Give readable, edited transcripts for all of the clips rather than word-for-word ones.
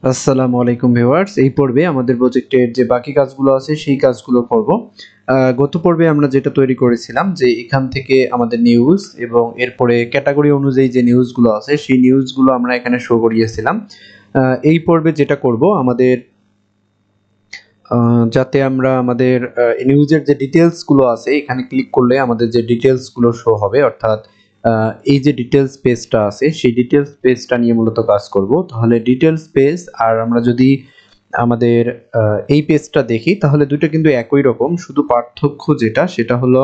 আসসালামু আলাইকুম ভিউয়ার্স, এই পর্বে আমাদের প্রজেক্টের যে বাকি কাজগুলো আছে সেই কাজগুলো করব। গত পর্বে আমরা যেটা তৈরি করেছিলাম যে এখান থেকে আমাদের নিউজ এবং এরপরে ক্যাটাগরি অনুযায়ী যে নিউজগুলো আছে সেই নিউজগুলো আমরা এখানে শো করিয়েছিলাম। এই পর্বে যেটা করব আমাদের যাতে আমরা আমাদের নিউজের যে ডিটেলসগুলো আছে এখানে ক্লিক করলে আমাদের যে ডিটেলসগুলো শো হবে, অর্থাৎ এই যে ডিটেলস পেজটা আছে সেই ডিটেলস পেজটা নিয়ে মূলত কাজ করব। তাহলে ডিটেলস পেজ আর আমরা যদি আমাদের এই পেজটা দেখি তাহলে দুটো কিন্তু একই রকম, শুধু পার্থক্য যেটা সেটা হলো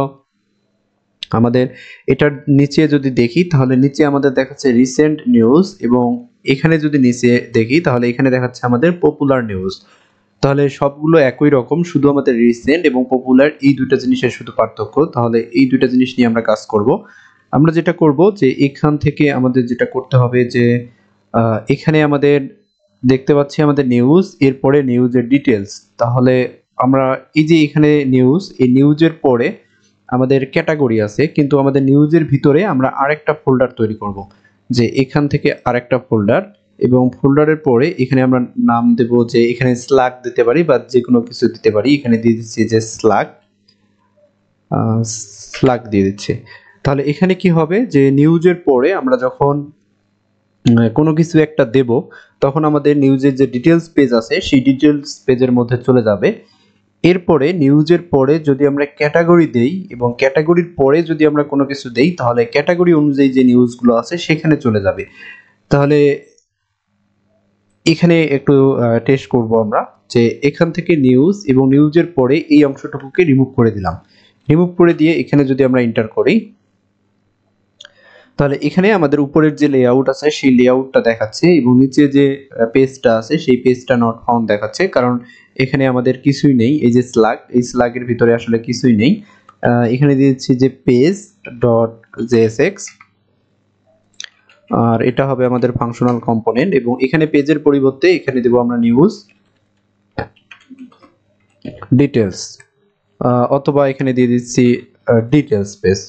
আমাদের এটার নিচে যদি দেখি তাহলে নিচে আমাদের দেখাচ্ছে রিসেন্ট নিউজ এবং এখানে যদি নিচে দেখি তাহলে এখানে দেখাচ্ছে আমাদের পপুলার নিউজ। তাহলে সবগুলো একই রকম, শুধু আমাদের রিসেন্ট এবং পপুলার এই দুইটা জিনিসের শুধু পার্থক্য। তাহলে এই দুইটা জিনিস নিয়ে আমরা কাজ করব। আমরা যেটা করব যে এখান থেকে আমাদের যেটা করতে হবে যে এখানে আমাদের দেখতে পাচ্ছি আমাদের নিউজ, এরপরে নিউজের ডিটেলস। তাহলে আমরা এই যে এখানে নিউজ, এই নিউজের পরে আমাদের ক্যাটাগরি আছে, কিন্তু আমাদের নিউজের ভিতরে আমরা আরেকটা ফোল্ডার তৈরি করব, যে এখান থেকে আরেকটা ফোল্ডার এবং ফোল্ডারের পরে এখানে আমরা নাম দেব, যে এখানে স্লাগ দিতে পারি বা যে কোনো কিছু দিতে পারি। এখানে দিয়ে দিচ্ছি যে স্লাগ, স্লাগ দিয়ে দিচ্ছি। তাহলে এখানে কি হবে যে নিউজের পরে আমরা যখন কোনো কিছু একটা দেব তখন আমাদের নিউজের যে ডিটেলস পেজ আছে সেই ডিটেলস পেজের মধ্যে চলে যাবে। এরপরে নিউজের পরে যদি আমরা ক্যাটাগরি দেই এবং ক্যাটাগরির পরে যদি আমরা কোনো কিছু দেই তাহলে ক্যাটাগরি অনুযায়ী যে নিউজগুলো আছে সেখানে চলে যাবে। তাহলে এখানে একটু টেস্ট করব আমরা, যে এখান থেকে নিউজ এবং নিউজের পরে এই অংশটুকুকে রিমুভ করে দিলাম। রিমুভ করে দিয়ে এখানে যদি আমরা এন্টার করি তাহলে এখানে আমাদের উপরের যে লেআউট আছে সেই লেআউটটা দেখাচ্ছে এবং নিচে যে পেজটা আছে সেই পেজটা নট ফাউন্ড দেখাচ্ছে, কারণ এখানে আমাদের কিছুই নেই। এই যে স্লাগ, এই স্লাগের ভিতরে আসলে কিছুই নেই। এখানে দিয়েছি যে পেজ ডট জেএসএক্স, আর এটা হবে আমাদের ফাংশনাল কম্পোনেন্ট এবং এখানে পেজের পরিবর্তে এখানে দেব আমরা নিউজ ডিটেলস, অথবা এখানে দিয়ে দিচ্ছি ডিটেলস পেজ।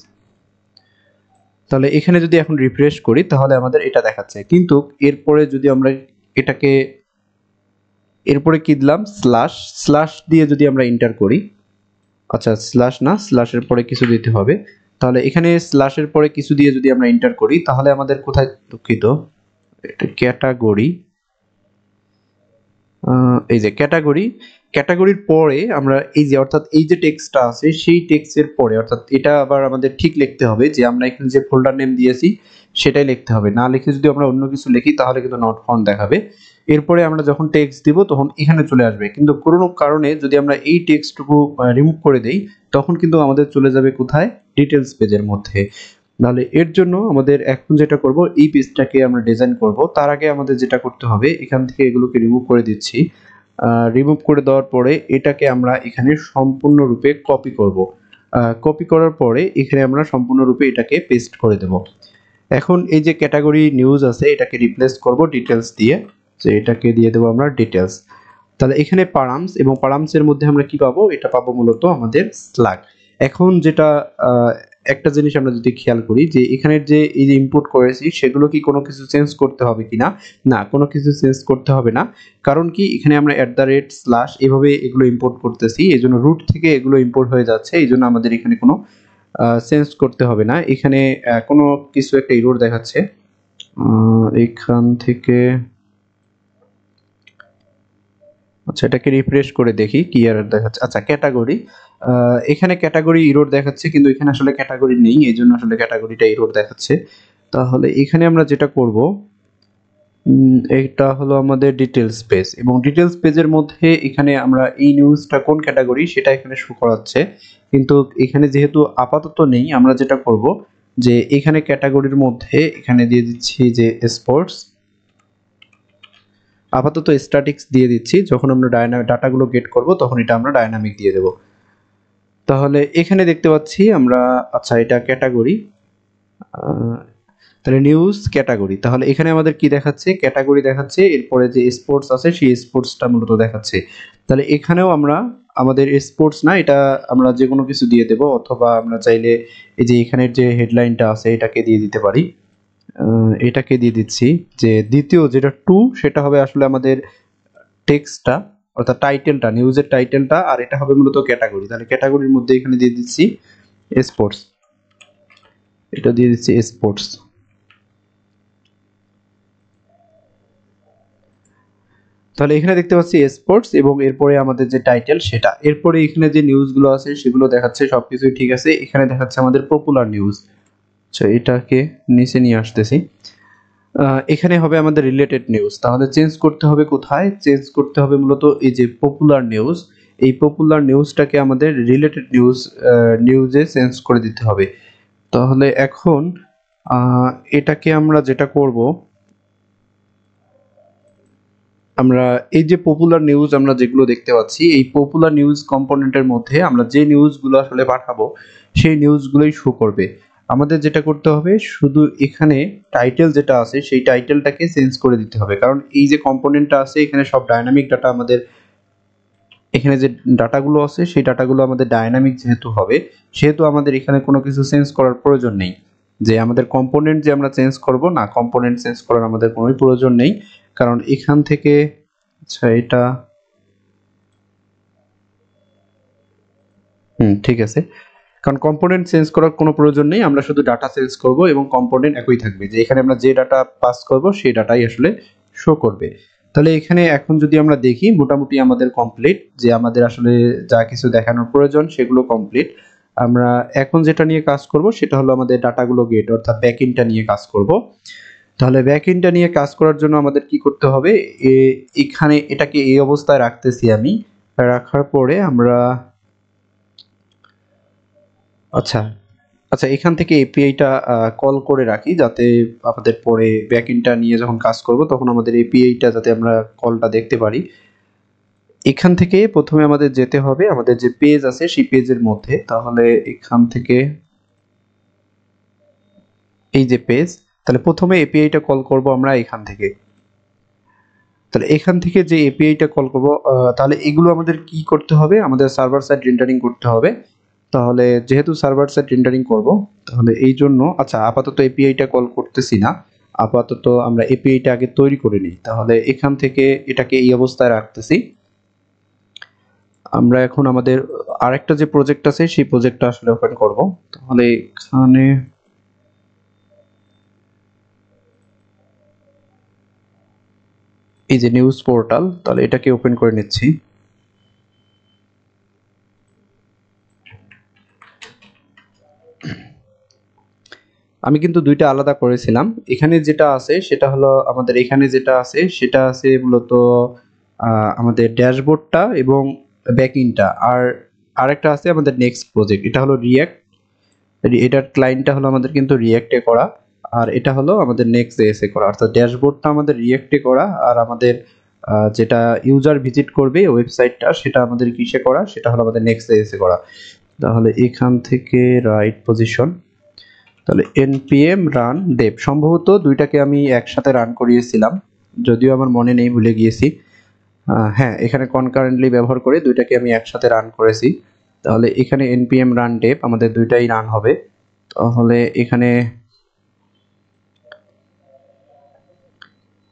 তাহলে এখানে যদি এখন রিফ্রেশ করি তাহলে আমাদের এটা দেখাচ্ছে, কিন্তু এরপরে যদি আমরা এটাকে এরপরে কি দিলাম স্ল্যাশ, স্ল্যাশ দিয়ে যদি আমরা এন্টার করি, আচ্ছা স্ল্যাশ না, স্ল্যাশের পরে কিছু দিতে হবে। তাহলে এখানে স্ল্যাশের পরে কিছু দিয়ে যদি আমরা এন্টার করি তাহলে আমাদের কোথায়, দুঃখিত, এটা ক্যাটাগরি, এই যে ক্যাটাগরি, ক্যাটাগরির পরে আমরা এই যে অর্থাৎ এই যে টেক্সটটা আছে সেই টেক্সটের পরে, অর্থাৎ এটা আবার আমাদের ঠিক লিখতে হবে যে আমরা এখানে যে ফোল্ডার নেম দিয়েছি সেটাই লিখতে হবে, না লিখে যদি আমরা অন্য কিছু লিখি তাহলে কিন্তু নট ফাউন্ড দেখাবে। এরপরে আমরা যখন টেক্সট দিব তখন এখানে চলে আসবে, কিন্তু কোনো কারণে যদি আমরা এই টেক্সটটুকু রিমুভ করে দেই তখন কিন্তু আমাদের চলে যাবে কোথায়, ডিটেলস পেজের মধ্যে। তাহলে এর জন্য আমাদের এখন যেটা করব, এই পেজটাকে আমরা ডিজাইন করব। তার আগে আমাদের যেটা করতে হবে, এখান থেকে এগুলোকে রিমুভ করে দিচ্ছি। রিমুভ করে দেওয়ার পরে এটাকে আমরা এখানে সম্পূর্ণরূপে কপি করব। কপি করার পরে এখানে আমরা সম্পূর্ণরূপে এটাকে পেস্ট করে দেব। এখন এই যে ক্যাটাগরি নিউজ আছে এটাকে রিপ্লেস করব ডিটেলস দিয়ে, যে এটাকে দিয়ে দেবো আমরা ডিটেলস। তাহলে এখানে পারামস এবং পারামসের মধ্যে আমরা কি পাবো, এটা পাবো মূলত আমাদের স্লাগ। এখন যেটা একটা জিনিস আমরা যদি খেয়াল করি যে এখানের যে এই যে ইনপুট করেছি সেগুলো কি কোনো কিছু চেঞ্জ করতে হবে কিনা, না কোনো কিছু চেঞ্জ করতে হবে না। কারণ কি এখানে আমরা @ এভাবে এগুলো ইম্পোর্ট করতেছি, এই জন্য রুট থেকে এগুলো ইম্পোর্ট হয়ে যাচ্ছে, এই জন্য আমাদের এখানে কোনো চেঞ্জ করতে হবে না। এখানে কোনো কিছু একটা এরর দেখাচ্ছে, এখান থেকে, আচ্ছা এটাকে রিফ্রেশ করে দেখি কি এরর দেখাচ্ছে। আচ্ছা ক্যাটাগরি, এখানে ক্যাটাগরি এরর দেখাচ্ছে কিন্তু এখানে আসলে ক্যাটাগরি নেই, এই জন্য আসলে ক্যাটাগরিটা এরর দেখাচ্ছে। তাহলে এখানে আমরা যেটা করব, এটা হলো আমাদের ডিটেলস পেজ এবং ডিটেলস পেজের মধ্যে এখানে আমরা এই নিউজটা কোন ক্যাটাগরি সেটা এখানে শো করাচ্ছে, কিন্তু এখানে যেহেতু আপাতত নেই আমরা যেটা করব যে এখানে ক্যাটাগরির মধ্যে এখানে দিয়ে দিচ্ছি যে স্পোর্টস, আপাতত স্ট্যাটিক্স দিয়ে দিচ্ছি, যখন আমরা ডাটাগুলো গেট করব তখন এটা আমরা ডায়নামিক দিয়ে দেব। তাহলে এখানে দেখতে পাচ্ছি আমরা, আচ্ছা এটা ক্যাটাগরি, তাহলে নিউজ ক্যাটাগরি, তাহলে এখানে আমাদের কি দেখাচ্ছে, ক্যাটাগরি দেখাচ্ছে, এরপরে যে স্পোর্টস আছে সেই স্পোর্টসটা মূলত দেখাচ্ছে। তাহলে এখানেও আমরা আমাদের স্পোর্টস না, এটা আমরা যে কোনো কিছু দিয়ে দেব, অথবা আমরা চাইলে এই যে এখানের যে হেডলাইনটা আছে এটাকে দিয়ে দিতে পারি, এটাকে দিয়ে দিচ্ছি যে দ্বিতীয় যেটা 2 সেটা হবে আসলে আমাদের টেক্সটটা অর্থাৎ টাইটেলটা, নিউজের টাইটেলটা, আর এটা হবে মূলত ক্যাটাগরি। তাহলে ক্যাটাগরির মধ্যে এখানে দিয়ে দিচ্ছি স্পোর্টস, এটা দিয়ে দিচ্ছি স্পোর্টস। তাহলে এখানে দেখতে পাচ্ছি স্পোর্টস এবং এরপরে আমাদের যে টাইটেল সেটা, এরপরে এখানে যে নিউজগুলো আছে সেগুলো দেখাচ্ছে সবকিছুই ঠিক আছে। এখানে দেখাচ্ছে আমাদের পপুলার নিউজ। আচ্ছা, এটাকে নিচে নিয়ে আসতেছি। এখানে হবে আমাদের রিলেটেড নিউজ। তাহলে চেঞ্জ করতে হবে কোথায়? চেঞ্জ করতে হবে মূলত এই যে পপুলার নিউজ, এই পপুলার নিউজটাকে আমাদের রিলেটেড নিউজে চেঞ্জ করে দিতে হবে। তাহলে এখন এটাকে আমরা যেটা করব, আমরা এই যে পপুলার নিউজ আমরা যেগুলো দেখতে পাচ্ছি, এই পপুলার নিউজ কম্পোনেন্টের মধ্যে আমরা যে নিউজগুলো আসলে পাঠাবো সেই নিউজগুলোই শো করবে। আমাদের যেটা করতে হবে শুধু এখানে টাইটেল যেটা আছে সেই টাইটেলটাকে চেঞ্জ করে দিতে হবে, কারণ এই যে কম্পোনেন্টটা আছে এখানে সব ডায়নামিক ডাটা, আমাদের এখানে যে ডাটাগুলো আছে সেই ডাটাগুলো আমাদের ডায়নামিক যেহেতু হবে, সেহেতু আমাদের এখানে কোনো কিছু চেঞ্জ করার প্রয়োজন নেই। যে আমাদের কম্পোনেন্ট যে আমরা চেঞ্জ করব না, কম্পোনেন্ট চেঞ্জ করার আমাদের কোনো প্রয়োজন নেই, কারণ এখান থেকে আচ্ছা এটা ঠিক আছে, কারণ কম্পোনেন্ট চেঞ্জ করার কোনো প্রয়োজন নেই, আমরা শুধু ডাটা চেঞ্জ করব এবং কম্পোনেন্ট একই থাকবে, যে এখানে আমরা যে ডাটা পাস করব সেই ডাটাই আসলে শো করবে। তাহলে এখানে এখন যদি আমরা দেখি মোটামুটি আমাদের কমপ্লিট, যে আমাদের আসলে যা কিছু দেখানোর প্রয়োজন সেগুলো কমপ্লিট। আমরা এখন যেটা নিয়ে কাজ করব সেটা হলো আমাদের ডাটাগুলো গেট অর্থাৎ ব্যাকএন্ডটা নিয়ে কাজ করব। তাহলে ব্যাকএন্ডটা নিয়ে কাজ করার জন্য আমাদের কি করতে হবে, এখানে এটাকে এই অবস্থায় রাখতেছি আমি, রাখার পরে আমরা আচ্ছা আচ্ছা এখান থেকে এপিআইটা কল করে রাখি, যাতে আমাদের পরে ব্যাকএন্ডটা নিয়ে যখন কাজ করব তখন আমাদের এপিআইটা যাতে আমরা কলটা দেখতে পারি। এখান থেকে প্রথমে আমাদের যেতে হবে আমাদের যে পেজ আছে সেই পেজের মধ্যে। তাহলে এখান থেকে এই যে পেজ, তাহলে প্রথমে এপিআইটা কল করব আমরা এখান থেকে। তাহলে এখান থেকে যে এপিআইটা কল করব, তাহলে এগুলো আমাদের কি করতে হবে, আমাদের সার্ভার সাইড রেন্ডারিং করতে হবে। তাহলে যেহেতু সার্ভার সাইড রেন্ডারিং করব, তাহলে এই জন্য আচ্ছা আপাতত এপিআইটা কল করতেছি না, আপাতত আমরা এপিআইটা আগে তৈরি করে নিই। তাহলে এখান থেকে এটাকে এই অবস্থায় রাখতেছি। আমরা এখন আমাদের আরেকটা যে প্রজেক্ট আছে সেই প্রজেক্টটা আসলে ওপেন করব। তাহলে এখানে এই যে নিউজ পোর্টাল, তাহলে এটাকে ওপেন করে নিচ্ছি। আমি কিন্তু দুইটা আলাদা করেছিলাম। এখানে যেটা আছে সেটা হলো আমাদের এখানে যেটা আছে সেটা আছে মূলত আমাদের ড্যাশবোর্ডটা এবং ব্যাকএন্ডটা, আর আরেকটা আছে আমাদের নেক্সট প্রজেক্ট, এটা হলো রিয়্যাক্ট। এটার ক্লায়েন্টটা হলো আমাদের কিন্তু রিয়্যাক্টে করা, আর এটা হলো আমাদের নেক্সট জেএস এ করা, অর্থাৎ ড্যাশবোর্ডটা আমাদের রিয়্যাক্টে করা, আর আমাদের যেটা ইউজার ভিজিট করবে ওয়েবসাইটটা সেটা আমাদের কিসে করা, সেটা হলো আমাদের নেক্সট জেএস এ করা। তাহলে এখান থেকে রাইট পজিশন, তাহলে npm রান dev, সম্ভবত দুইটাকে আমি একসাথে রান করিয়েছিলাম, যদিও আমার মনে নেই, ভুলে গিয়েছি। হ্যাঁ, এখানে কনকারেন্টলি ব্যবহার করে দুইটাকে আমি একসাথে রান করেছি। তাহলে এখানে npm রান dev আমাদের দুইটাই রান হবে। তাহলে এখানে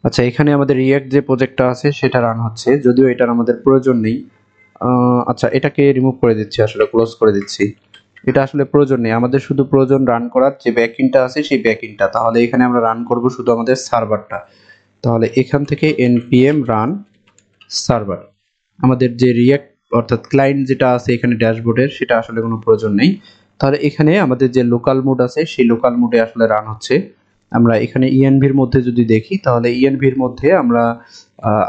আচ্ছা এখানে আমাদের রিয়্যাক্ট যে প্রজেক্টটা আছে সেটা রান হচ্ছে, যদিও এটার আমাদের প্রয়োজন নেই। আচ্ছা এটাকে রিমুভ করে দিচ্ছি, আসলে ক্লোজ করে দিচ্ছি, এটা আসলে প্রয়োজন নেই, আমাদের শুধু প্রয়োজন রান করার যে ব্যাকএন্ডটা আছে সেই ব্যাকএন্ডটা। তাহলে এখানে আমরা রান করব শুধু আমাদের সার্ভারটা। তাহলে এখান থেকে npm রান সার্ভার, আমাদের যে রিয়্যাক্ট অর্থাৎ ক্লায়েন্ট যেটা আছে এখানে ড্যাশবোর্ডের সেটা আসলে কোনো প্রয়োজন নেই। তাহলে এখানে আমাদের যে লোকাল মোড আছে সেই লোকাল মোডে আসলে রান হচ্ছে। আমরা এখানে ইএনভির মধ্যে যদি দেখি, তাহলে ইএনভির মধ্যে আমরা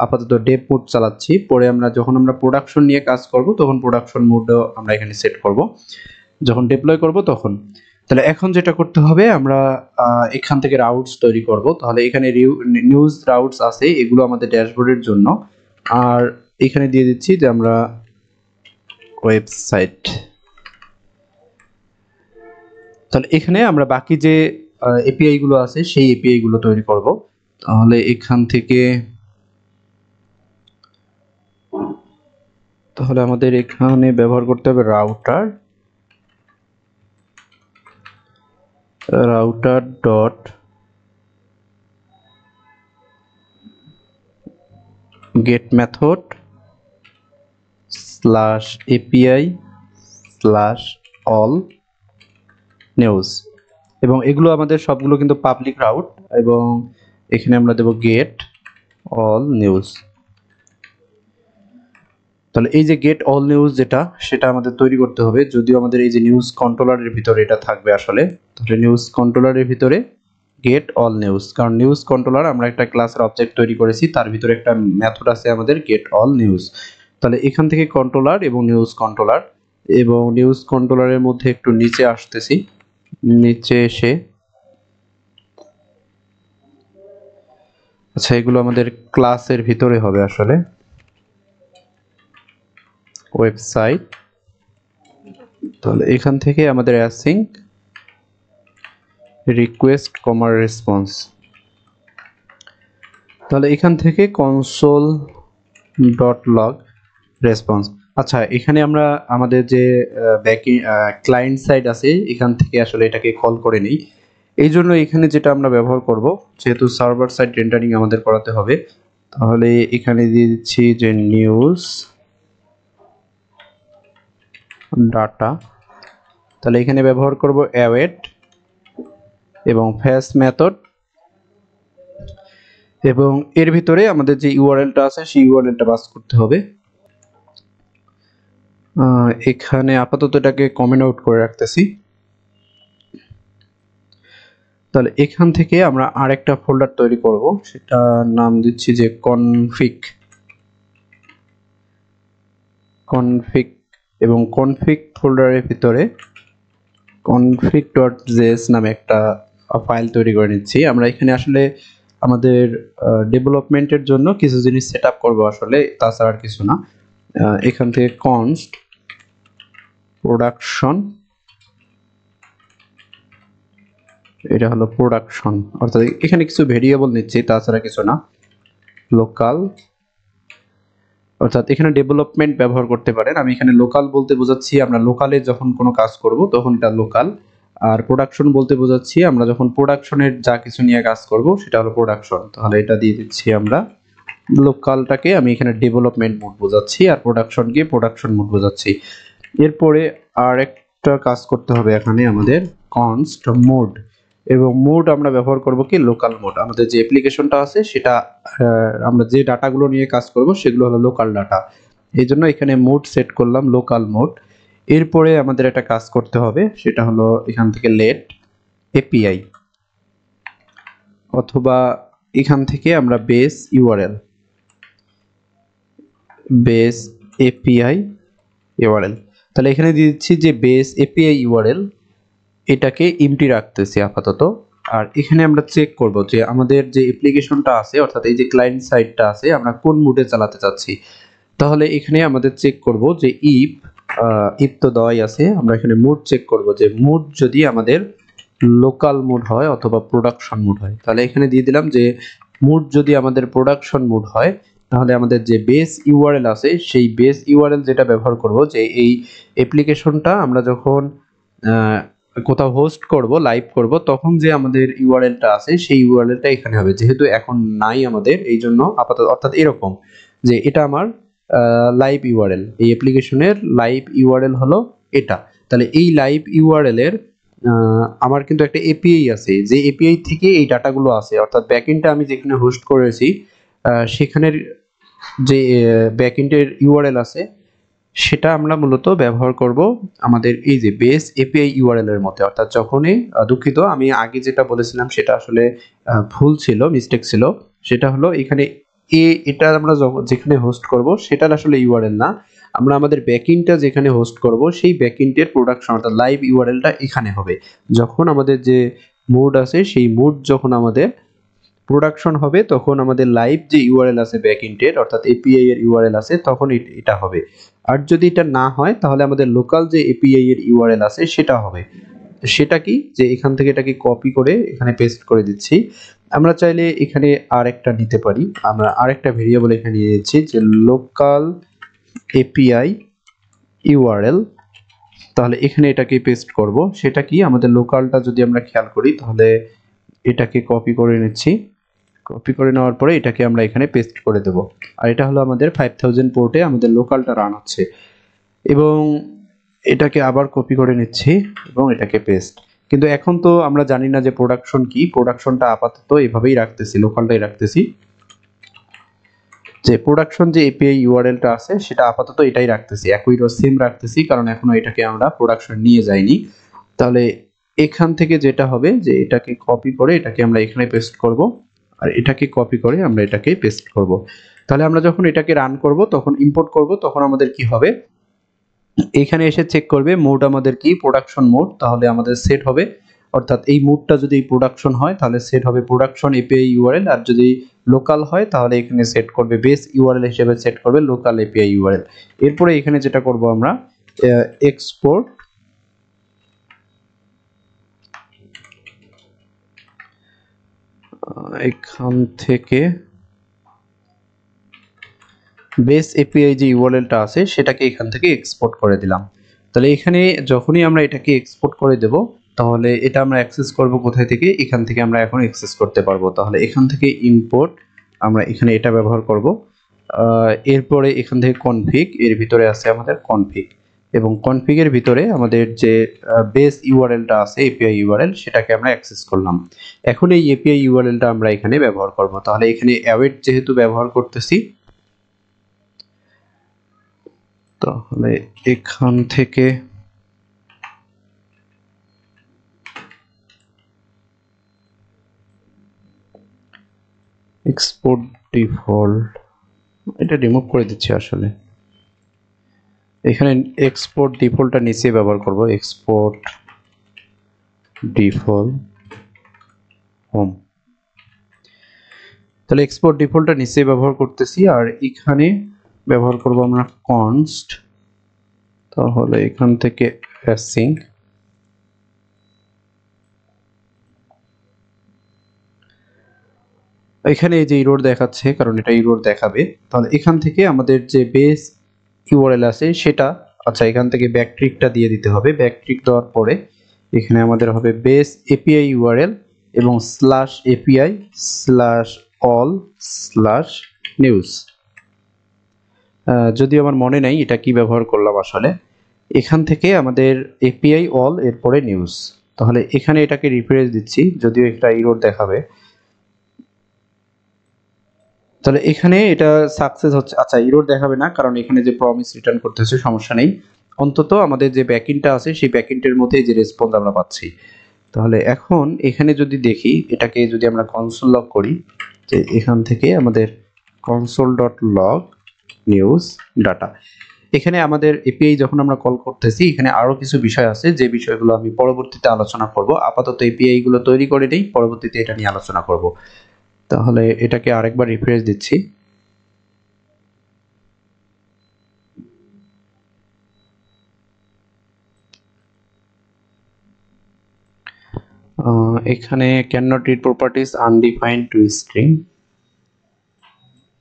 আপাতত ডেভ মোড চালাচ্ছি, পরে আমরা যখন আমরা প্রোডাকশন নিয়ে কাজ করব তখন প্রোডাকশন মোডও আমরা এখানে সেট করব, যখন ডিপ্লয় করব তখন। তাহলে এখন যেটা করতে হবে আমরা এখান থেকে রাউটস তৈরি করব। তাহলে এখানে নিউজ রাউটস আছে, এগুলো আমাদের ড্যাশবোর্ডের জন্য, আর এখানে দিয়ে দিচ্ছি যে আমরা ওয়েবসাইট। তাহলে এখানে আমরা বাকি যে এপিআই গুলো আছে সেই এপিআই গুলো তৈরি করব। তাহলে এখান থেকে তাহলে আমাদের এখানে ব্যবহার করতে হবে router dot get method slash API slash all news, এবং এগুলো আমাদের সবগুলো কিন্তু পাবলিক রাউট, এবং এখানে আমরা দেব গেট অল নিউজ। তাহলে এই যে গেট অল নিউজ যেটা, সেটা আমাদের তৈরি করতে হবে, যদিও আমাদের এই যে নিউজ কন্ট্রোলারের ভিতরে এটা থাকবে আসলে। তাহলে নিউজ কন্ট্রোলারের ভিতরে গেট অল নিউজ, কারণ নিউজ কন্ট্রোলার আমরা একটা ক্লাসের অবজেক্ট তৈরি করেছি, তার ভিতরে একটা মেথড আছে আমাদের গেট অল নিউজ। তাহলে এখান থেকে কন্ট্রোলার এবং নিউজ কন্ট্রোলারের মধ্যে একটু নিচে আসতেছি, নিচে এসে আচ্ছা এগুলো আমাদের ক্লাসের ভিতরে হবে আসলে। ওয়েবসাইট, তাহলে এখান থেকে আমাদের অ্যাসিং রিকোয়েস্ট কমার রেসপন্স, তাহলে এখান থেকে কনসোল ডট লগ রেসপন্স। আচ্ছা এখানে আমরা আমাদের যে ক্লায়েন্ট সাইড আছে এখান থেকে আসলে এটাকে কল করে নিই। এই জন্য এখানে যেটা আমরা ব্যবহার করব, যেহেতু সার্ভার সাইড রেন্ডারিং আমাদের করাতে হবে, তাহলে এখানে দিয়ে দিচ্ছি যে নিউজ ডাটা, তাহলে এখানে ব্যবহার করব অ্যাওয়েট এবং ফেস মেথড, এবং এর ভিতরে আমাদের যে ইউআরএলটা আছে সেই ইউআরএলটা পাস করতে হবে। এখানে আপাতত এটাকে কমেন্ট আউট করে রাখতেছি। তাহলে এখান থেকে আমরা আরেকটা ফোল্ডার তৈরি করব, সেটা নাম দিচ্ছি যে কনফিগ, এবং কনফিগ ফোল্ডারের ভিতরে config.js নামে একটা ফাইল তৈরি করে নিচ্ছি। আমরা এখানে আসলে আমাদের ডেভেলপমেন্টের জন্য কিছু জিনিস সেট আপ করবো আসলে, তাছাড়া আর কিছু না। এখান থেকে const production, এটা হলো প্রোডাকশন, অর্থাৎ এখানে কিছু ভেরিয়েবল নিচ্ছি, তাছাড়া কিছু না। লোকাল, অর্থাৎ এখানে ডেভেলপমেন্ট ব্যবহার করতে পারেন, আমি এখানে লোকাল বলতে বোঝাচ্ছি আমরা লোকালে যখন কোনো কাজ করব তখন এটা লোকাল, আর প্রোডাকশন বলতে বোঝাচ্ছি আমরা যখন প্রোডাকশনের যা কিছু নিয়ে কাজ করব সেটা হলো প্রোডাকশন। তাহলে এটা দিয়ে দিচ্ছি আমরা লোকালটাকে, আমি এখানে ডেভেলপমেন্ট মোড বোঝাচ্ছি, আর প্রোডাকশনকে প্রোডাকশন মোড বোঝাচ্ছি। এরপরে আর একটা কাজ করতে হবে এখানে আমাদের কনস্ট মোড, এবং মোড আমরা ব্যবহার করব কি লোকাল মোড। আমাদের যে অ্যাপ্লিকেশনটা আছে সেটা আমরা যে ডাটাগুলো নিয়ে কাজ করব সেগুলো হলো লোকাল ডাটা, এই জন্য এখানে মোড সেট করলাম লোকাল মোড। এরপরে আমাদের একটা কাজ করতে হবে, সেটা হলো এখান থেকে লেট এপিআই, অথবা এখান থেকে আমরা বেস এপিআই ইউআরএল, তাহলে এখানে দিয়ে দিচ্ছি যে বেস এপিআই ইউআরএল, এটাকে এমটি রাখতেছি আপাতত। আর এখানে আমরা চেক করব যে আমাদের যে অ্যাপ্লিকেশনটা আছে, অর্থাৎ এই যে ক্লায়েন্ট সাইডটা আছে, আমরা কোন মুডে চালাতে চাচ্ছি। তাহলে এখানে আমাদের চেক করব যে ইফ তো দেওয়াই আছে, আমরা এখানে মুড চেক করব যে মুড যদি আমাদের লোকাল মুড হয় অথবা প্রোডাকশন মুড হয়। তাহলে এখানে দিয়ে দিলাম যে মুড যদি আমাদের প্রোডাকশন মুড হয়, তাহলে আমাদের যে বেস ইউআরএল আছে সেই বেস ইউআরএল যেটা ব্যবহার করব, যে এই অ্যাপ্লিকেশনটা আমরা যখন কোথাও হোস্ট করব, লাইভ করব, তখন যে আমাদের ইউআরএলটা আছে সেই ইউআরএলটা এখানে হবে, যেহেতু এখন নাই আমাদের, এই জন্য আপাতত, অর্থাৎ এরকম যে এটা আমার লাইভ ইউআরএল, এই অ্যাপ্লিকেশনের লাইভ ইউআরএল হলো এটা। তাহলে এই লাইভ ইউআরএল এর আমার কিন্তু একটা এপিআই আছে, যে এপিআই থেকে এই ডাটাগুলো আছে, অর্থাৎ ব্যাকএন্ডটা আমি যেখানে হোস্ট করেছি সেখানের যে ব্যাকএন্ডের ইউআরএল আছে সেটা আমরা মূলত ব্যবহার করব আমাদের এই যে বেস এপিআই ইউআরএল এর মধ্যে। অর্থাৎ যখনই দুঃখিত, আমি আগে যেটা বলেছিলাম সেটা আসলে ভুল ছিল, মিস্টেক ছিল, সেটা হলো এখানে এটা আমরা যেখানে হোস্ট করব সেটার আসলে ইউআরএল না, আমরা আমাদের ব্যাকএন্ডটা যেখানে হোস্ট করব সেই ব্যাকএন্ডের প্রোডাকশন অর্থাৎ লাইভ ইউআরএলটা এখানে হবে। যখন আমাদের যে মোড আছে সেই মোড যখন আমাদের প্রোডাকশন হবে, তখন আমাদের লাইভ যে ইউআরএল আছে ব্যাকএন্ডের অর্থাৎ এপিআই এর ইউআরএল আছে তখন এটা হবে। আর যদি এটা না হয় তাহলে আমাদের লোকাল যে এপিআই এর ইউআরএল আছে সেটা হবে। সেটা কি, যে এখান থেকে এটাকে কপি করে এখানে পেস্ট করে দিচ্ছি। আমরা চাইলে এখানে আরেকটা নিতে পারি, আমরা আরেকটা ভেরিয়েবল এখানে নিয়ে নিচ্ছি যে লোকাল এপিআই ইউআরএল, তাহলে এখানে এটাকে পেস্ট করব। সেটা কি, আমাদের লোকালটা যদি আমরা খেয়াল করি তাহলে এটাকে কপি করে নিচ্ছি, কপি করে নেওয়ার পরে এটাকে আমরা এখানে পেস্ট করে দেব। আর এটা হলো আমাদের 5000 পোর্টে আমাদের লোকালটা রান হচ্ছে, এবং এটাকে আবার কপি করে নিচ্ছি এবং এটাকে পেস্ট। কিন্তু এখন তো আমরা জানি না যে প্রোডাকশন কি, প্রোডাকশনটা আপাতত এভাবেই রাখতেছি, লোকালটাই রাখতেছি। যে প্রোডাকশন যে এপিআই ইউআরএলটা আছে সেটা আপাতত এটাই রাখতেছি, একই সেম রাখতেছি, কারণ এখনো এটাকে আমরা প্রোডাকশন নিয়ে যাইনি। তাহলে এখান থেকে যেটা হবে যে এটাকে কপি করে এটাকে আমরা এখানে পেস্ট করব, আর এটাকে কপি করে আমরা এটাকে পেস্ট করব। তাহলে আমরা যখন এটাকে রান করব, তখন ইম্পোর্ট করব, তখন আমাদের কি হবে, এখানে এসে চেক করবে মোড আমাদের কি প্রোডাকশন মোড, তাহলে আমাদের সেট হবে, অর্থাৎ এই মোডটা যদি প্রোডাকশন হয় তাহলে সেট হবে প্রোডাকশন এপিআই ইউআরএল, আর যদি লোকাল হয় তাহলে এখানে সেট করবে বেস ইউআরএল হিসেবে সেট করবে লোকাল এপিআই ইউআরএল। এরপরে এখানে যেটা করব আমরা এক্সপোর্ট এখান থেকে বেস এপিআই যে ইউআরএলটা আছে সেটাকে এখান থেকে এক্সপোর্ট করে দিলাম। তাহলে এখানে যখনই আমরা এটাকে এক্সপোর্ট করে দেব, তাহলে এটা আমরা অ্যাক্সেস করব কোথায় থেকে, এখান থেকে আমরা এখন অ্যাক্সেস করতে পারবো। তাহলে এখান থেকে ইম্পোর্ট আমরা এখানে এটা ব্যবহার করব। এরপরে এখান থেকে কনফিগ, এর ভিতরে আছে আমাদের কনফিগ, এবং কনফিগের ভিতরে আমাদের যে বেস ইউআরএলটা আছে এপিআই ইউআরএল সেটাকে আমরা অ্যাক্সেস করলাম। এখন এই এপিআই ইউআরএলটা আমরা এখানে ব্যবহার করব। তাহলে এখানে অ্যাওয়েট যেহেতু ব্যবহার করতেছি, তাহলে এখান থেকে এক্সপোর্ট ডিফল্ট, এটা রিমুভ করে দিচ্ছি আসলে। এখানে এক্সপোর্ট ডিফল্টটা নিচে ব্যবহার করব, এক্সপোর্ট ডিফল্ট হোম। তাহলে এক্সপোর্ট ডিফল্টটা নিচে ব্যবহার করতেছি, আর এখানে ব্যবহার করব আমরা কনস্ট। তাহলে এখান থেকে অ্যাসিং, এখানে এই যে ইরর দেখাচ্ছে, কারণ এটা ইরর দেখাবে। তাহলে এখান থেকে আমাদের যে বেস ইউআরএল আছে সেটা, আচ্ছা এখান থেকে ব্যাকট্রিকটা দিয়ে দিতে হবে। ব্যাকট্রিক দেওয়ার পরে এখানে আমাদের হবে বেস এপিআই ইউআরএল এবং slash API slash all slash news. যদিও আমার মনে নাই এটা কি ব্যবহার করলাম আসলে। এখান থেকে আমাদের এপিআই অল এরপরে নিউজ। তাহলে এখানে এটাকে রিফ্রেশ দিচ্ছি, যদিও একটা ইরর দেখাবে। তাহলে এখানে এটা সাকসেস হচ্ছে, আচ্ছা ইরর দেখাবে না কারণ এখানে যে প্রমিস রিটার্ন করতেছে সমস্যা নেই, অন্তত আমাদের যে ব্যাকএন্ডটা আছে সেই ব্যাকএন্ডের মধ্যে যে রেসপন্স আমরা পাচ্ছি। তাহলে এখন এখানে যদি দেখি, এটাকে যদি আমরা কনসোল লগ করি, যে এখান থেকে আমাদের console dot log news data, এখানে আমাদের এপিআই যখন আমরা কল করতেছি এখানে আরো কিছু বিষয় আছে যে বিষয়গুলো আমি পরবর্তীতে আলোচনা করব। আপাতত এপিআই গুলো তৈরি করে নেই, পরবর্তীতে এটা নিয়ে আলোচনা করব। তাহলে এটাকে আরেকবার রিফ্রেশ দিচ্ছি। এখানে can not read properties undefined two string,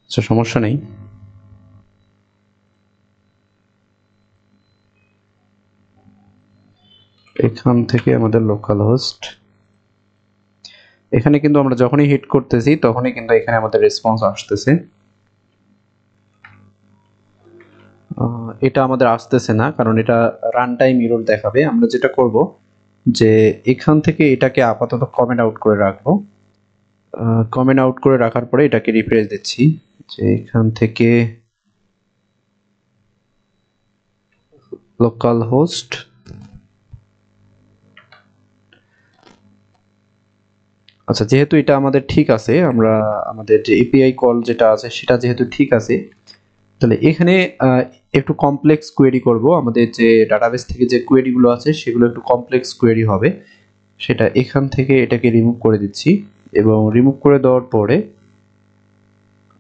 আচ্ছা সমস্যা নেই। এখান থেকে আমাদের লোকাল হোস্ট, এখানে কিন্তু আমরা যখনই হিট করতেছি তখনই কিন্তু এখানে আমাদের রেসপন্স আসতেছে। এটা আমাদের আসতেছে না কারণ এটা রান টাইম এরর দেখাবে। আমরা যেটা করব যে এখান থেকে এটাকে আপাতত কমেন্ট আউট করে রাখবো। কমেন্ট আউট করে রাখার পরে এটাকে রিফ্রেশ দিচ্ছি, যে এখান থেকে লোকাল হোস্ট, আচ্ছা যেহেতু এটা আমাদের ঠিক আছে, আমরা আমাদের যে এপিআই কল যেটা আছে সেটা যেহেতু ঠিক আছে, তাহলে এখানে একটু কমপ্লেক্স কোয়েরি করব। আমাদের যে ডাটাবেস থেকে যে কোয়েরিগুলো আছে সেগুলো একটু কমপ্লেক্স কোয়েরি হবে, সেটা এখান থেকে এটাকে রিমুভ করে দিচ্ছি। এবং রিমুভ করে দেওয়ার পরে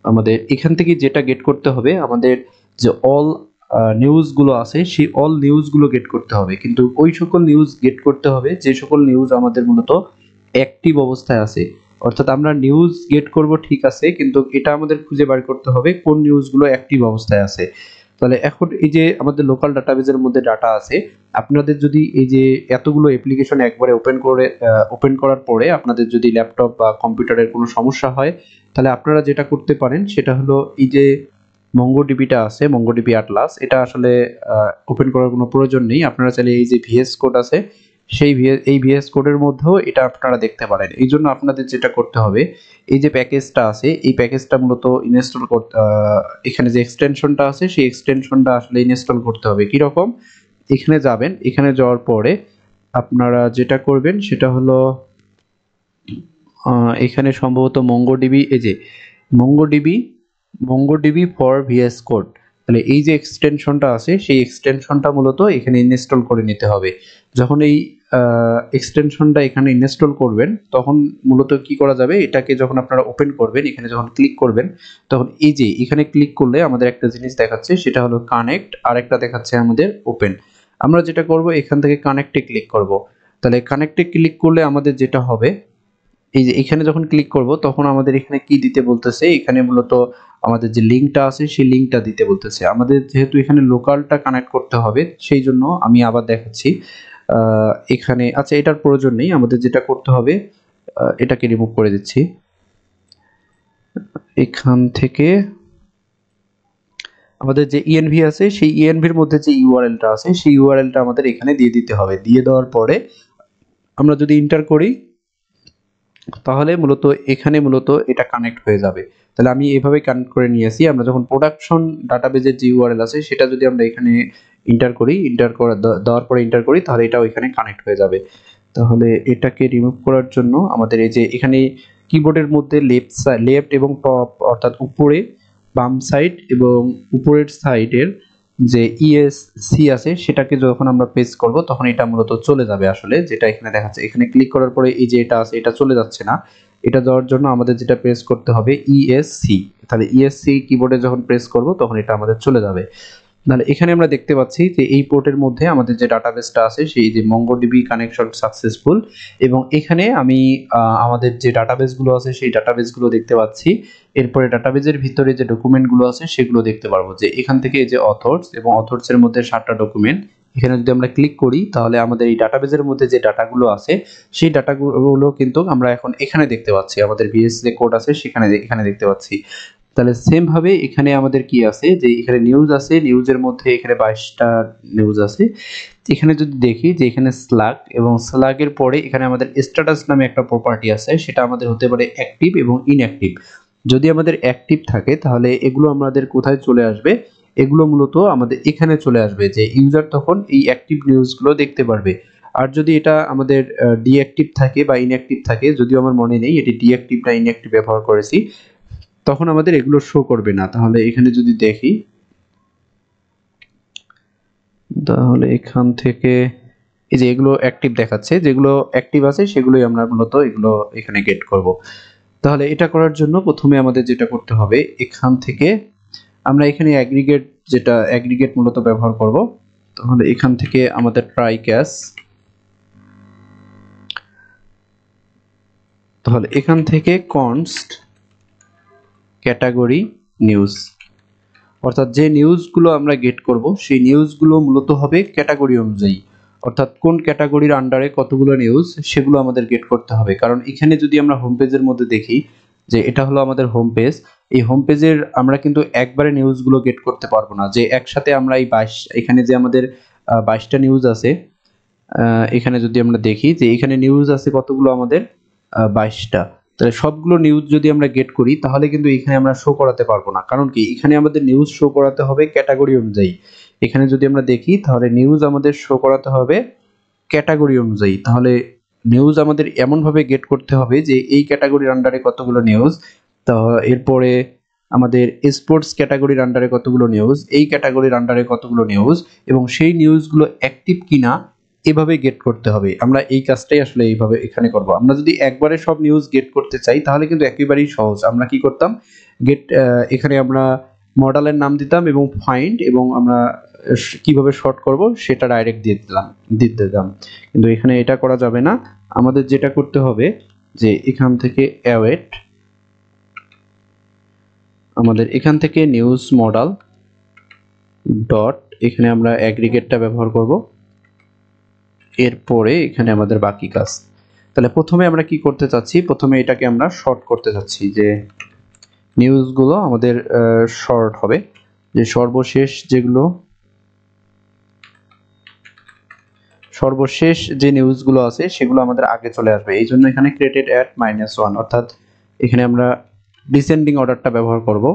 আমাদের এখান থেকে যেটা গেট করতে হবে, আমাদের যে অল নিউজগুলো আছে সেই অল নিউজগুলো গেট করতে হবে, কিন্তু ওই সকল নিউজ গেট করতে হবে যে সকল নিউজ আমাদের মূলত অ্যাক্টিভ অবস্থায় আছে। অর্থাৎ আমরা নিউজ গেট করব ঠিক আছে, কিন্তু এটা আমাদের খুঁজে বার করতে হবে কোন নিউজগুলো অ্যাক্টিভ অবস্থায় আছে। তাহলে এখন এই যে আমাদের লোকাল ডাটাবেজের মধ্যে ডাটা আছে, আপনাদের যদি এই যে এতগুলো অ্যাপ্লিকেশন একবারে ওপেন করার পরে আপনাদের যদি ল্যাপটপ বা কম্পিউটারের কোনো সমস্যা হয়, তাহলে আপনারা যেটা করতে পারেন সেটা হলো এই যে মঙ্গোডিবিটা আছে, মঙ্গোডিবি আটলাস, এটা আসলে ওপেন করার কোনো প্রয়োজন নেই। আপনারা চাইলে এই যে ভিএস কোড আছে এই ভিএস কোডের মধ্যেও এটা আপনারা দেখতে পারেন। এই জন্য আপনাদের যেটা করতে হবে, এই যে প্যাকেজটা আছে এই প্যাকেজটা মূলত ইনস্টল করতে, এখানে যে এক্সটেনশনটা আছে সেই এক্সটেনশনটা আসলে ইনস্টল করতে হবে। কিরকম, এখানে যাবেন, এখানে যাওয়ার পরে আপনারা যেটা করবেন সেটা হলো এখানে সম্ভবত মঙ্গোডিবি, এই যে মঙ্গোডিবি ফর ভিএস কোড, তাহলে এই যে এক্সটেনশনটা আছে সেই এক্সটেনশনটা মূলত এখানে ইনস্টল করে নিতে হবে। যখন এই এক্সটেনশনটা এখানে ইনস্টল করবেন তখন মূলত কি করা যাবে, এটাকে যখন আপনারা ওপেন করবেন, এখানে যখন ক্লিক করবেন তখন এই যে এখানে ক্লিক করলে আমাদের একটা জিনিস দেখাচ্ছে সেটা হলো কানেক্ট, আর একটা দেখাচ্ছে আমাদের ওপেন। আমরা যেটা করব এখান থেকে কানেক্টে ক্লিক করব। তাহলে কানেক্টে ক্লিক করলে আমাদের যেটা হবে, এই যে এখানে যখন ক্লিক করব তখন আমাদের এখানে কি দিতে বলতেছে, এখানে মূলত আমাদের যে লিংকটা আছে সেই লিংকটা দিতে বলতেছে। আমাদের যেহেতু এখানে লোকালটা কানেক্ট করতে হবে সেই জন্য আমি আবার দেখাচ্ছি। এখানে আচ্ছা এটার প্রয়োজন নেই, আমাদের যেটা করতে হবে এটাকে রিমুভ করে দিচ্ছি। এখান থেকে আমাদের যে ইএনভি আছে সেই ইএনভির মধ্যে যে ইউআরএলটা আছে সেই ইউআরএলটা আমাদের এখানে দিয়ে দিতে হবে। দিয়ে দেওয়ার পরে আমরা যদি এন্টার করি তাহলে মূলত এখানে মূলত এটা কানেক্ট হয়ে যাবে। তাহলে আমি এভাবে কানেক্ট করে নিয়েছি। আমরা যখন প্রোডাকশন ডাটাবেজের যে ইউআরএল আছে সেটা যদি আমরা এখানে এন্টার করি, দেওয়ার পরে এন্টার করি, তাহলে এটাও এখানে কানেক্ট হয়ে যাবে। তাহলে এটাকে রিমুভ করার জন্য আমাদের এই যে এখানে কিবোর্ডের মধ্যে লেফট এবং টপ, অর্থাৎ উপরে বাম সাইড এবং উপরের সাইডের যে ইএসসি আছে সেটাকে যখন আমরা প্রেস করব তখন এটা মূলত চলে যাবে। আসলে যেটা এখানে দেখাচ্ছে, এখানে ক্লিক করার পরে এই যে এটা আছে এটা চলে যাচ্ছে না, এটা যাওয়ার জন্য আমাদের যেটা প্রেস করতে হবে ইএসসি। তাহলে ইএসসি কিবোর্ডে যখন প্রেস করব তখন এটা আমাদের চলে যাবে। তাহলে এখানে আমরা দেখতে পাচ্ছি যে এই পোর্টের মধ্যে আমাদের যে ডাটাবেসটা আছে সেই যে মঙ্গোডিবি কানেকশন সাকসেসফুল, এবং এখানে আমি আমাদের যে ডাটাবেসগুলো আছে সেই ডাটাবেসগুলো দেখতে পাচ্ছি। এরপরে ডাটাবেসের ভিতরে যে ডকুমেন্টগুলো আছে সেগুলো দেখতে পারবো, যে এখান থেকে এই যে অথর্স এবং অথর্সের মধ্যে 7টা ডকুমেন্ট, এখানে যদি আমরা ক্লিক করি তাহলে আমাদের এই ডাটাবেসের মধ্যে যে ডাটাগুলো আছে সেই ডাটাগুলো কিন্তু আমরা এখন এখানে দেখতে পাচ্ছি। আমাদের ভিএস যে কোড আছে সেখানে এখানে দেখতে পাচ্ছি। তাহলে সেম ভাবে এখানে আমাদের কি আছে, যে এখানে নিউজ আছে, নিউজের মধ্যে এখানে 22টা নিউজ আছে। এখানে যদি দেখি যে এখানে স্ল্যাগ, এবং স্ল্যাগের পরে এখানে আমাদের স্ট্যাটাস নামে একটা প্রপার্টি আছে, সেটা আমাদের হতে পারে অ্যাক্টিভ এবং ইনঅ্যাক্টিভ। যদি আমাদের অ্যাক্টিভ থাকে তাহলে এগুলো আমাদের কোথায় চলে আসবে, এগুলো মূলত আমাদের এখানে চলে আসবে, যে ইউজার তখন এই অ্যাক্টিভ নিউজগুলো দেখতে পারবে। আর যদি এটা আমাদের ডিঅ্যাক্টিভ থাকে বা ইনঅ্যাক্টিভ থাকে, যদিও আমার মনে নেই এটি ডিঅ্যাক্টিভ না ইনঅ্যাক্টিভ ব্যবহার করেছি, তখন আমাদের এগুলো শো করবে না। তাহলে এখানে যদি দেখি, তাহলে এখান থেকে এই যে এগুলো অ্যাক্টিভ দেখাচ্ছে, যেগুলো অ্যাক্টিভ আছে সেগুলোই আমরা মূলত এগুলো এখানে গেট করব। তাহলে এটা করার জন্য প্রথমে আমাদের যেটা করতে হবে, এখান থেকে আমরা এখানে অ্যাগ্রিগেট মূলত ব্যবহার করব। তাহলে এখান থেকে আমাদের ট্রাই ক্যাশ, তাহলে এখান থেকে কনস্ট ক্যাটাগরি নিউজ, অর্থাৎ যে নিউজগুলো আমরা গেট করব সেই নিউজগুলো মূলত হবে ক্যাটাগরি অনুযায়ী, অর্থাৎ কোন ক্যাটাগরির আন্ডারে কতগুলো নিউজ সেগুলো আমাদের গেট করতে হবে। কারণ এখানে যদি আমরা হোম পেজের মধ্যে দেখি, যে এটা হলো আমাদের হোম পেজ, এই হোম পেজের আমরা কিন্তু একবারে নিউজগুলো গেট করতে পারবো না, যে একসাথে আমরা এই 22, এখানে যে আমাদের 22টা নিউজ আছে, এখানে যদি আমরা দেখি যে এখানে নিউজ আছে কতগুলো আমাদের 22টা। তাহলে সবগুলো নিউজ যদি আমরা গেট করি তাহলে কিন্তু এখানে আমরা শো করাতে পারবো না। কারণ কি, এখানে আমাদের নিউজ শো করাতে হবে ক্যাটাগরি অনুযায়ী। এখানে যদি আমরা দেখি তাহলে নিউজ আমাদের শো করাতে হবে ক্যাটাগরি অনুযায়ী। তাহলে নিউজ আমাদের এমন ভাবে গেট করতে হবে যে এই ক্যাটাগরির আন্ডারে কতগুলো নিউজ, তো এরপরে আমাদের স্পোর্টস ক্যাটাগরির আন্ডারে কতগুলো নিউজ, এই ক্যাটাগরির আন্ডারে কতগুলো নিউজ, এবং সেই নিউজগুলো অ্যাক্টিভ কিনা এভাবে গেট করতে হবে। আমরা এই কাজটাই আসলে এইভাবে এখানে করব। আমরা যদি একবারে সব নিউজ গেট করতে চাই তাহলে কিন্তু একেবারেই সহজ। আমরা কি করতাম, এখানে আমরা মডেলের নাম দিতাম এবং ফাইন্ড, এবং আমরা কিভাবে শর্ট করব সেটা ডাইরেক্ট দিয়ে দিতাম। কিন্তু এখানে এটা করা যাবে না। আমাদের যেটা করতে হবে যে এখান থেকে অ্যাওয়েট, আমাদের এখান থেকে নিউজ মডেল, ডট এখানে আমরা অ্যাগ্রিগেটটা ব্যবহার করব, এরপরে এখানে আমাদের বাকি কাজ। তাহলে প্রথমে আমরা কি করতে চাচ্ছি, প্রথমে এটাকে আমরা শর্ট করতে চাচ্ছি, যে নিউজগুলো আমাদের শর্ট হবে, যে সর্বশেষ যে নিউজগুলো আছে সেগুলো আমাদের আগে চলে আসবে। এই জন্য এখানে ক্রিয়েটেড অ্যাট -1, অর্থাৎ এখানে আমরা ডিসেন্ডিং অর্ডারটা ব্যবহার করব।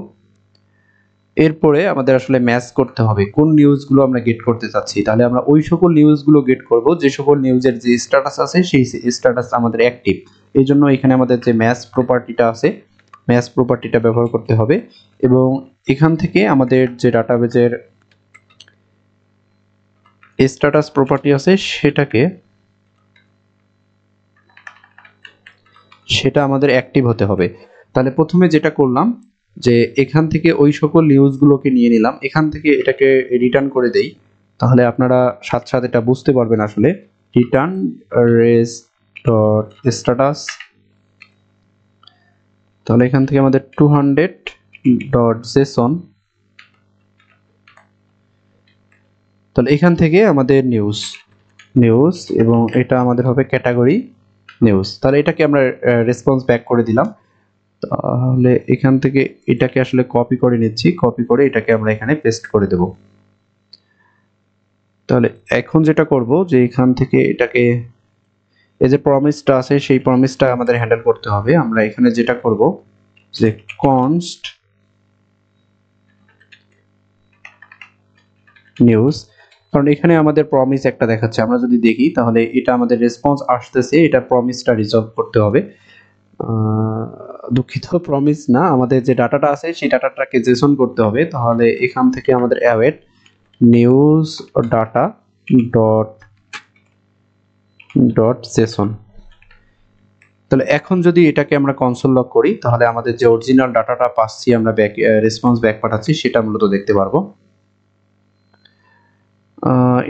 এরপরে আমাদের আসলে ম্যাচ করতে হবে কোন নিউজগুলো আমরা গেট করতে চাচ্ছি। তাহলে আমরা ওই সকল নিউজগুলো গেট করব যে সকল নিউজের যে স্ট্যাটাস আছে সেই স্ট্যাটাস আমাদের অ্যাক্টিভ। এই জন্য এখানে আমাদের যে ম্যাচ প্রপার্টিটা আছে, ম্যাচ প্রপার্টিটা ব্যবহার করতে হবে, এবং এখান থেকে আমাদের যে ডাটাবেজের স্ট্যাটাস প্রপার্টি আছে সেটা আমাদের অ্যাক্টিভ হতে হবে। তাহলে প্রথমে যেটা করলাম, যে এখান থেকে ওই সকল নিউজগুলোকে নিয়ে নিলাম, এখান থেকে এটাকে রিটার্ন করে দেই, তাহলে আপনারা সাথে সাথে এটা বুঝতে পারবেন। আসলে রিটার্ন রেস ডট স্ট্যাটাস, তাহলে এখান থেকে আমাদের 200.json, তাহলে এখান থেকে আমাদের নিউজ এবং এটা আমাদের হবে ক্যাটাগরি নিউজ। তাহলে এটাকে আমরা রেসপন্স ব্যাক করে দিলাম। তাহলে এখান থেকে এটাকে আসলে কপি করে নিচ্ছি, কপি করে এটাকে আমরা এখানে পেস্ট করে দেব। তাহলে এখন যেটা করব, যে এখান থেকে এটাকে এই যে প্রমিসটা আছে সেই প্রমিসটা আমাদের হ্যান্ডেল করতে হবে। আমরা এখানে যেটা করব, যে কনস্ট নিউজ, কারণ এখানে আমাদের প্রমিস একটা দেখাচ্ছে, আমরা যদি দেখি তাহলে এটা আমাদের রেসপন্স আসতেছে, এটা প্রমিসটা রিজলভ করতে হবে। দুঃখিত, প্রমিস না, আমাদের যে ডাটাটা আছে সেই ডাটাটাকে জেসন করতে হবে। তাহলে এখান থেকে আমাদের await news data dot Jason. তাহলে এখন যদি এটাকে আমরা কনসোল লগ করি, তাহলে আমাদের যে অরিজিনাল ডাটাটা পাচ্ছি আমরা ব্যাক রেসপন্স ব্যাক পাঠাচ্ছি সেটা মূলত দেখতে পারবো।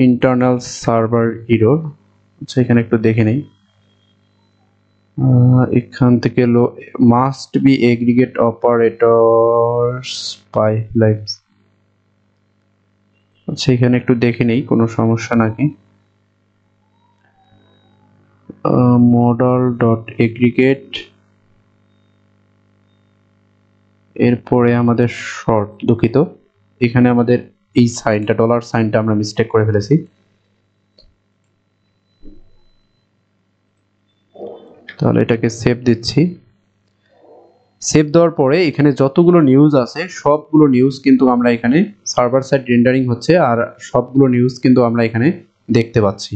ইন্টারনাল সার্ভার এরর, আচ্ছা এখানে একটু দেখে নেই। এখান থেকে must be aggregate operators by lives, আচ্ছা এখানে একটু দেখে নেই কোনো সমস্যা নাকি। মডেল ডট এগ্রিগেট, এরপরে আমাদের শর্ট, দুঃখিত এখানে আমাদের এই সাইনটা ডলার সাইনটা আমরা মিস্টেক করে ফেলেছি। তাহলে এটাকে সেভ দিচ্ছি। সেভ দেওয়ার পরে এখানে যতগুলো নিউজ আছে সবগুলো নিউজ কিন্তু আমরা এখানে সার্ভার সাইড রেন্ডারিং হচ্ছে, আর সবগুলো নিউজ কিন্তু আমরা এখানে দেখতে পাচ্ছি।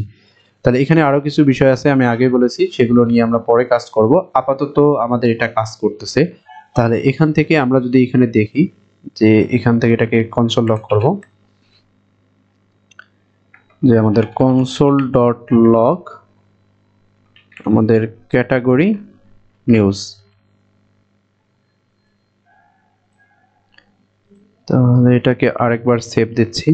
তাহলে এখানে আরো কিছু বিষয় আছে, আমি আগে বলেছি, সেগুলো নিয়ে আমরা পরে কাজ করব। আপাতত আমাদের এটা কাজ করতেছে। তাহলে এখান থেকে আমরা যদি এখানে দেখি, যে এখান থেকে এটাকে কনসোল লগ করব, যে আমাদের কনসোল ডট লগ আমাদের ক্যাটাগরি নিউজ। তাহলে এটাকে আরেকবার সেভ দিচ্ছি।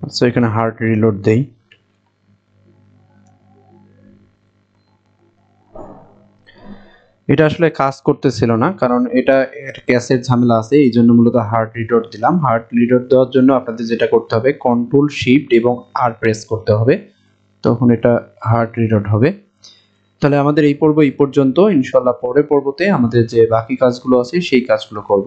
আচ্ছা এখানে হার্ড রিলোড দেই। এটা আসলে কাজ করতেছিল না, কারণ এটা ক্যাশের ঝামেলা আছে, এই জন্য মূলত হার্ড রিলোড দিলাম। হার্ড রিলোড দেওয়ার জন্য আপনাদের যেটা করতে হবে, কন্ট্রোল শিফট এবং আর প্রেস করতে হবে, তখন এটা হার্ড রিলোড হবে। তাহলে আমাদের এই পর্ব এই পর্যন্ত। ইনশাআল্লাহ পরের পর্বতে আমাদের যে বাকি কাজগুলো আছে সেই কাজগুলো করব।